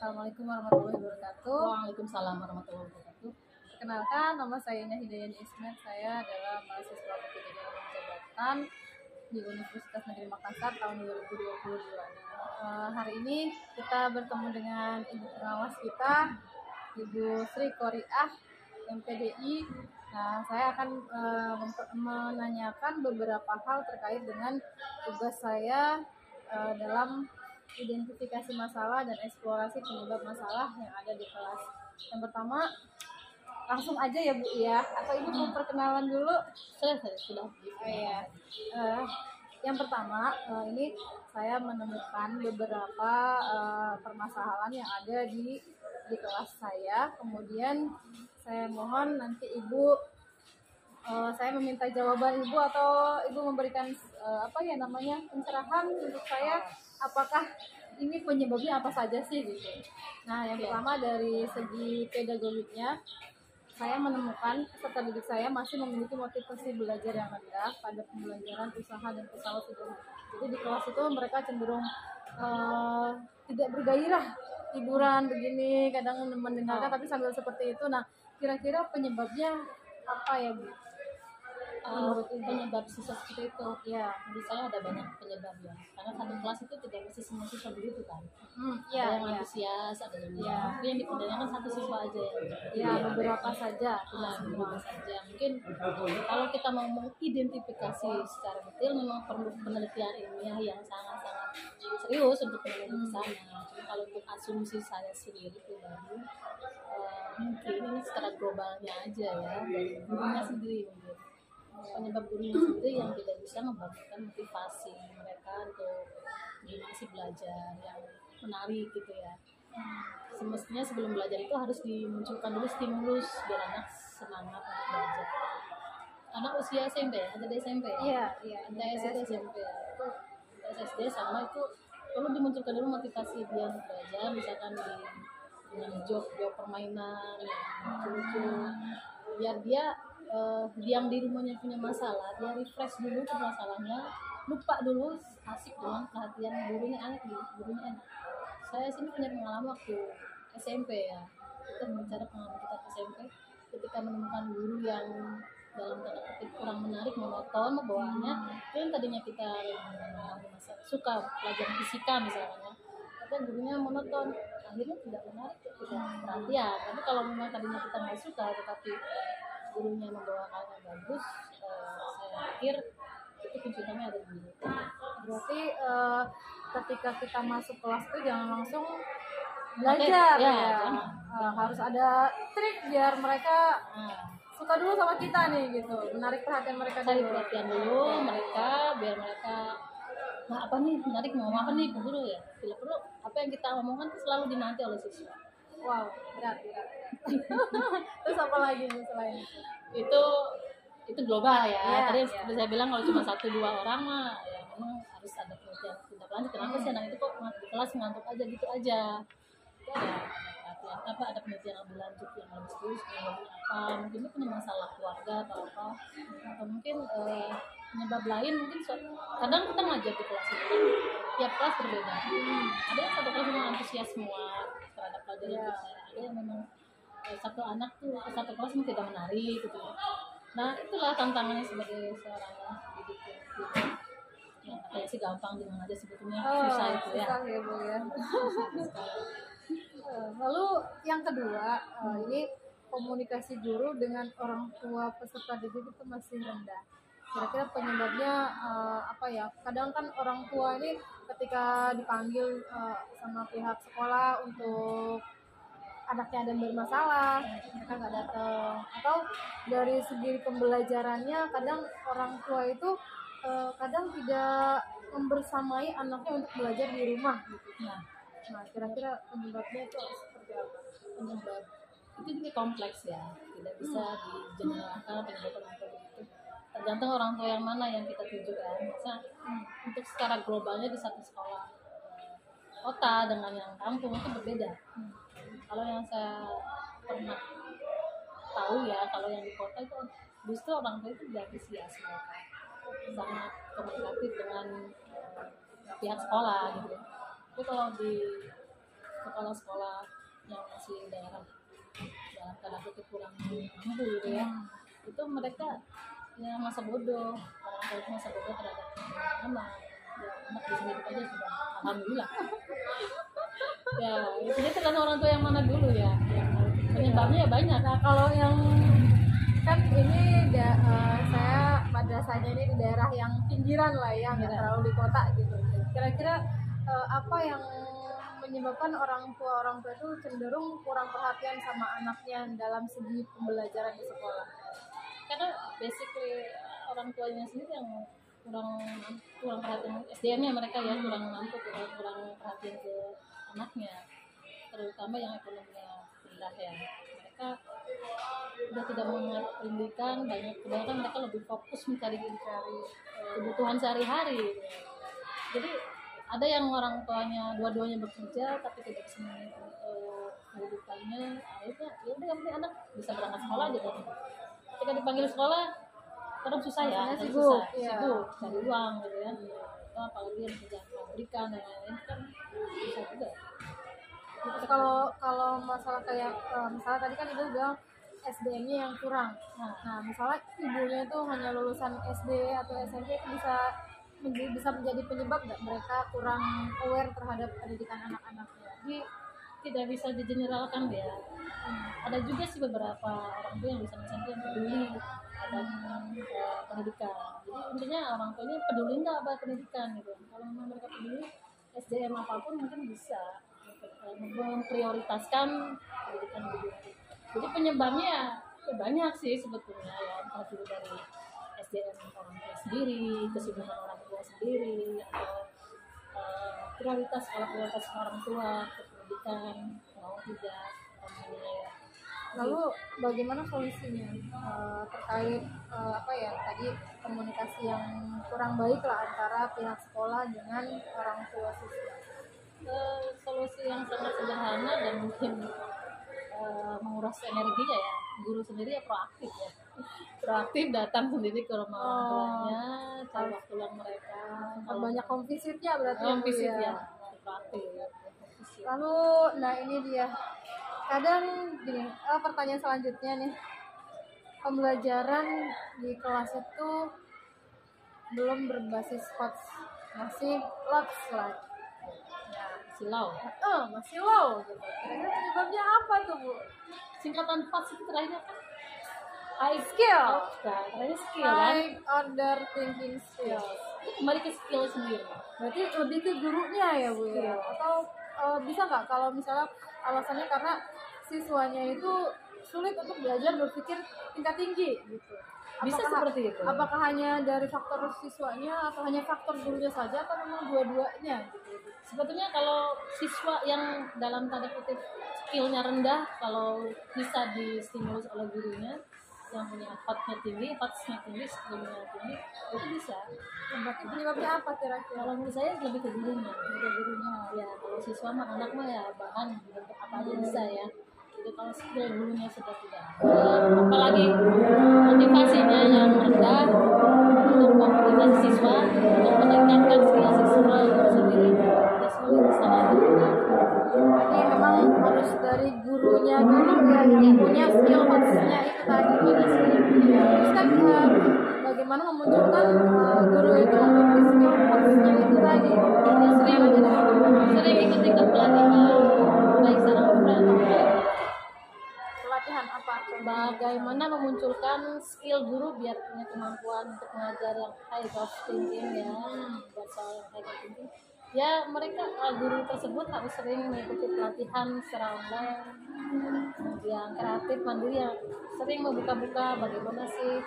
Assalamualaikum warahmatullahi wabarakatuh. Waalaikumsalam warahmatullahi wabarakatuh. Perkenalkan, nama saya Ina Hidayani Ismet. Saya adalah mahasiswa ketiga Jalan Jabatan di Universitas Negeri Makassar tahun 2022. Hari ini kita bertemu dengan ibu pengawas kita, Ibu Sri Koriah MPDI. Nah, saya akan menanyakan beberapa hal terkait dengan tugas saya dalam identifikasi masalah dan eksplorasi penyebab masalah yang ada di kelas. Yang pertama, langsung aja ya Bu ya, atau Ibu mau perkenalan dulu? Sudah. Iya. Yang pertama, ini saya menemukan beberapa permasalahan yang ada di kelas saya. Kemudian saya mohon nanti Ibu, saya meminta jawaban Ibu atau Ibu memberikan pencerahan untuk saya, apakah ini penyebabnya apa saja sih gitu. Nah, yang pertama dari segi pedagogiknya, saya menemukan peserta didik saya masih memiliki motivasi belajar yang rendah pada pembelajaran usaha dan usaha sederhana. Jadi di kelas itu mereka cenderung tidak bergairah, hiburan begini, kadang mendengarkan tapi sambil seperti itu. Nah, kira-kira penyebabnya apa ya Bu? Penyebab siswa seperti itu, ya menurut saya ada banyak penyebabnya. Karena satu kelas itu tidak mesti semua siswa begitu kan. Ya, ada yang antusias, ada yang tapi yang dipertanyakan satu siswa aja ya, beberapa saja, tidak beberapa saja. Mungkin kalau kita mau mengidentifikasi secara detail memang perlu penelitian ilmiah yang sangat-sangat serius untuk meneliti ke sana. Cuma kalau untuk asumsi saya sendiri pribadi, mungkin ini secara globalnya aja ya, dari gurunya sendiri mungkin. Penyebab gurunya sendiri yang tidak bisa membangunkan motivasi mereka untuk gimana sih belajar yang menarik gitu ya. Semestinya sebelum belajar itu harus dimunculkan dulu stimulus biar anak semangat untuk belajar. Anak usia SMP, ada di SMP iya, ada SD, SMP, SD sama itu perlu dimunculkan dulu motivasi dia untuk belajar, misalkan dengan job permainan yang lucu, biar dia diam di rumahnya punya masalah, dia refresh dulu ke masalahnya, lupa dulu, asik dengan perhatian gurunya, enak. Saya sini punya pengalaman waktu SMP ya, kita bicara pengalaman kita ke SMP, ketika menemukan guru yang dalam tanda petik kurang menarik, monoton bawaannya, itu yang tadinya kita suka pelajaran fisika misalnya, tapi gurunya monoton, akhirnya tidak menarik kita perhatian. Tapi kalau memang tadinya kita nggak suka tetapi gurunya membawakan yang bagus, saya pikir itu kunci utamanya ada di guru. Berarti ketika kita masuk kelas itu jangan langsung belajar harus ada trik biar mereka suka dulu sama kita nih gitu, menarik perhatian mereka dulu mereka, biar mereka apa nih menarik, mau apa nih guru ya, bila perlu apa yang kita omongkan selalu dinanti oleh siswa. Wow, berat. Terus apa lagi nih selain itu global ya. Tadi seperti saya bilang kalau cuma 1-2 orang mah ya memang harus ada penelitian tindak lanjut. Kenapa sih anak itu kok di kelas ngantuk aja gitu aja? Itu ada penelitian lebih lanjut yang harus terus apa? Mungkin itu punya masalah keluarga atau apa? Atau mungkin penyebab lain, mungkin kadang kita ngajar di kelas itu kan tiap kelas berbeda. Ada yang satu kelas memang antusias semua terhadap pelajaran saya. Ada yang memang satu kelas yang tidak menarik gitu. Nah, itulah tantangannya sebagai seorang pendidik gitu. Ya, kayak sih gampang dengan aja sebetulnya susah itu ya. Susah ya Bu ya. Lalu yang kedua, ini komunikasi guru dengan orang tua peserta didik itu masih rendah. Kira-kira penyebabnya apa ya? Kadang kan orang tua ini ketika dipanggil sama pihak sekolah untuk anaknya ada bermasalah, mereka nggak datang. Atau dari segi pembelajarannya, kadang orang tua itu kadang tidak membersamai anaknya untuk belajar di rumah gitu. Nah, kira-kira penyebabnya itu seperti apa? Penyebab itu juga kompleks ya, tidak bisa dijelaskan penyebab orang tua itu. Tergantung orang tua yang mana yang kita tuju kan. Misal untuk secara globalnya di satu sekolah kota dengan yang kampung itu berbeda. Kalau yang saya pernah tahu ya, kalau yang di kota itu justru orang tua itu tidak antusias, mereka sangat komunikatif dengan pihak sekolah gitu. Tapi kalau di sekolah-sekolah yang masih dalam tanda kutip kurang mampu gitu ya, itu mereka ya masa bodoh, orang tua itu masa bodoh terhadap anak. Ya, anak bisa hidup aja sudah alhamdulillah. Ya itu tergantung orang tua yang mana dulu ya, penyebabnya ya banyak. Nah kalau yang kan ini saya madrasahnya ini di daerah yang pinggiran lah ya, nggak terlalu di kota gitu. Kira-kira apa yang menyebabkan orang tua itu cenderung kurang perhatian sama anaknya dalam segi pembelajaran di sekolah? Karena basically orang tuanya sendiri yang kurang perhatian, SDM-nya mereka ya kurang mampu, kurang perhatian ke anaknya, terutama yang ekonominya rendah ya. Mereka udah tidak mengenal pendidikan banyak, kebanyakan mereka lebih fokus mencari kebutuhan sehari-hari. Jadi ada yang orang tuanya dua-duanya bekerja tapi tidak bisa kehidupannya, akhirnya ya udah yang penting anak bisa berangkat sekolah aja kan. Ketika dipanggil sekolah kadang susah ya, sibuk cari uang gitu ya. Apalagi yang kerja pabrikan dan lain-lain kan susah juga. Kalau masalah kayak misalnya tadi kan ibu bilang SDM-nya yang kurang. Nah, misalnya ibunya itu hanya lulusan SD atau SMP, itu bisa menjadi penyebab nggak mereka kurang aware terhadap pendidikan anak-anaknya? Jadi tidak bisa digeneralkan ya. Ada juga sih beberapa orang tua yang lulusan SMP yang peduli terhadap pendidikan. Jadi intinya orang tuanya peduli nggak apa pendidikan gitu. Kalau memang mereka peduli, SDM apapun mungkin bisa memprioritaskan pendidikan gitu. Jadi penyebabnya ya banyak sih sebetulnya ya, entah itu dari SDM orang tua sendiri, kesibukan orang tua sendiri, atau prioritas orang tua ke pendidikan mau tidak ya. Lalu bagaimana solusinya terkait tadi komunikasi yang kurang baik lah antara pihak sekolah dengan orang tua siswa? Solusi yang sangat sederhana dan mungkin menguras energinya ya, guru sendiri ya proaktif datang sendiri ke rumah orang tuanya, cari waktu luang mereka. Banyak home visit-nya berarti ya, proaktif. Lalu nah ini dia kadang gini, pertanyaan selanjutnya nih, pembelajaran di kelas itu belum berbasis coach, masih lots like masih low gitu. Kira-kira penyebabnya apa tuh Bu? Singkatan PATS itu terakhirnya kan high skill, high order thinking skills. Itu kembali ke skill sendiri. Berarti lebih ke gurunya ya Bu ya? Atau bisa nggak kalau misalnya alasannya karena siswanya itu sulit untuk belajar berpikir tingkat tinggi gitu? Bisa seperti itu. Apakah hanya dari faktor siswanya atau hanya faktor gurunya saja atau memang dua-duanya gitu? Sebetulnya kalau siswa yang dalam tanda kutip skillnya rendah, kalau bisa distimulus oleh gurunya yang punya PATS-nya tinggi, skillnya tinggi, itu bisa. Berarti penyebabnya apa kira-kira? Kalau menurut saya lebih ke gurunya. Ya, kalau siswa mah anak mah ya bahan bentuk apa aja bisa ya. Jadi kalau skill gurunya sudah tidak ada, apalagi motivasinya yang rendah untuk memotivasi siswa untuk meningkatkan skill siswa itu sendiri, ya sulit sangat. Jadi memang harus dari gurunya dulu ya yang punya skill coach-nya itu tadi. Terus kan bagaimana memunculkan guru itu memiliki skill coach-nya itu tadi? Sering ikut pelatihan baik secara offline atau online. Pelatihan apa? Bagaimana memunculkan skill guru biar punya kemampuan untuk mengajar yang high of thinking ya, buat soal yang high of thinking. Ya mereka guru tersebut harus sering mengikuti pelatihan secara online, kemudian kreatif mandiri yang sering membuka-buka bagaimana sih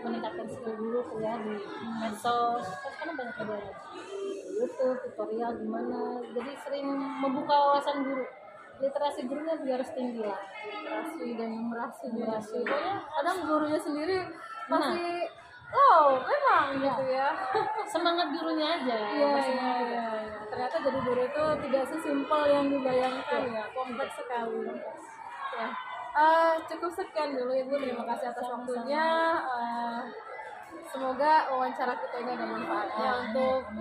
meningkatkan skill guru ya di medsos, karena banyak ada YouTube tutorial gimana, jadi sering membuka wawasan guru. Literasi gurunya juga harus tinggi lah, literasi dan numerasi. Pokoknya kadang gurunya sendiri masih memang gitu ya. Semangat gurunya aja. Iya. Ternyata jadi guru itu tidak sesimpel yang dibayangkan ya, kompleks sekali. Ya. Cukup sekian dulu Ibu, terima kasih atas waktunya. Semoga wawancara kita ini ada manfaatnya untuk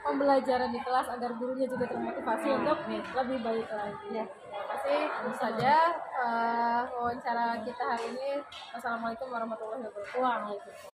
pembelajaran di kelas agar gurunya juga termotivasi untuk lebih baik lagi. Ya. Terima kasih. Tentu saja wawancara kita hari ini. Wassalamualaikum warahmatullahi wabarakatuh. Waalaikumsalam.